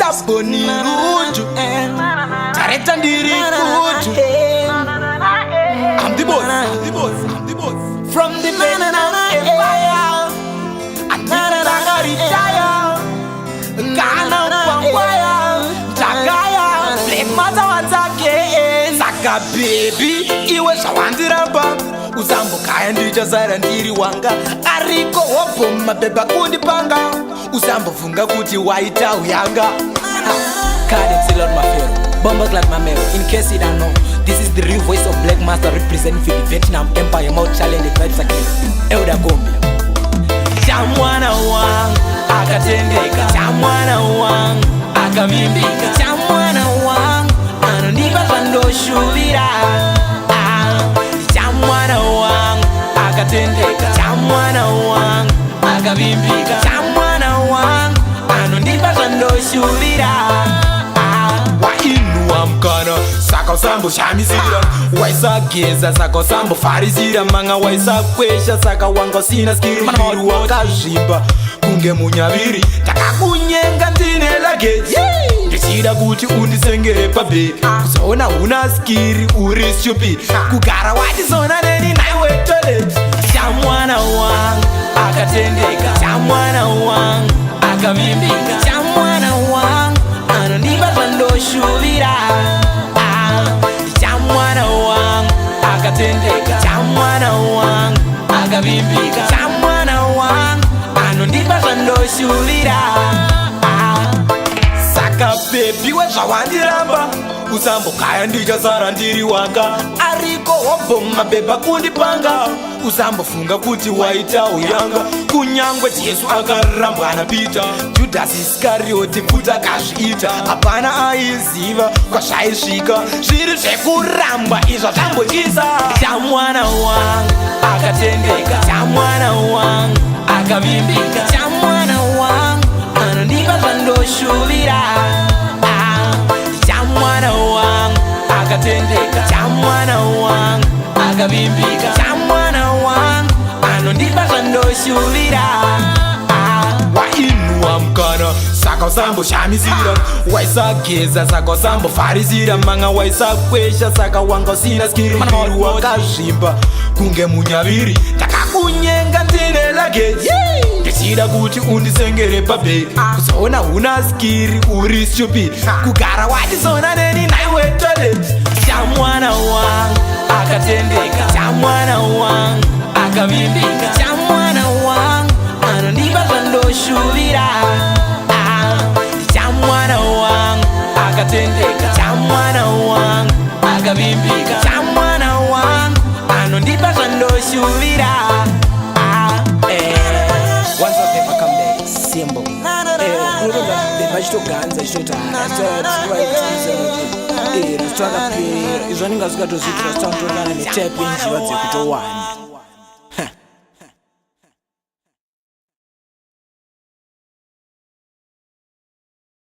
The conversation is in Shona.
Gaboni Ruju Director Ndiri Ruju I'm the boss, I'm the boss, I'm the boss. From the men and empire Anitanga retire Ghana Wangwaya Jagaya Black Mata Watake Saka baby Iwe shawandiramba Uzambo kaya ndicha zara ndiri wanga Ariko hopo mabeba kundi panga Uzambo funga kuti waita uyanga Cadence Lord Mafero, Bombers like Mamero. In case you don't know, this is the real voice of Black Master representing for the Vietnam Empire. Mouth challenge vibes again. Elda Gombe. Chamwana wang akatendeka, chamwana wang akamimbika, chamwana wang anondiva vandoshuvira. Chamwana wang akatendeka, chamwana wang akavimbika, chamwana wang anondiva vandoshuvira. Wainua mkono saka usambo shamisira, waisageza saka usambo farizira, manga waisakwesha saka wanga usina skiri, mana mauru wakazvimba kunge munyaviri, takakunyenga ndine luggage ndichida kuti undisengere pabheki, kuzoona huna skiri uri stupid, kugara watizona neni naiwe toilet. Chamwana wang akatendeka, chamwana wang akavimbika, chamwana wang anondiva vandoshuvira. Chamwana wang akatendeka, chamwana wang akavimbika, chamwana wang anondiva vandoshuvira. Saka baby wezvawandiramba Uzambo kaya ndicha zara ndiri wanga Ariko hopo mabeba kundipanga Uzambo funga kuti waita uyanga Kunyangwe Jesu akarambwa na Peter Judas Iscariot mfuta kazviita Hapana aiziva kwa zvaisvika Zviri zvekurambwa izvo zvambochisa. Chamwana wang akatendeka, chamwana wang akavimbika, chamwana wang anondiva vandoshuvira. Chamwana wang akatendeka, chamwana wang akavimbika, chamwana wang anondiva vandoshuvira. Wainua mkono saka usambo shamisira, waisageza saka usambo farizira, manga waisakwesha saka wanga usina skiri, mana mauru wakazvimba kunge munyaviri, takakunyenga ndine luggage ndichida kuti undisengere pabheki, kuzoona huna skiri uri stupid, kugara watizona neni naiwe toilet. Chamwana wang akatendeka, chamwana wang akavimbika, chamwana wang anondiva vandoshuvira. Chamwana wang akatendeka, chamwana wang akavimbika, chamwana wang anondiva vandoshuvira. Once of them come back, symbol. Vachitoganza chitotanga izvaninga zvikatozvitira zvitangotorana netype yenjiva dzekutowani.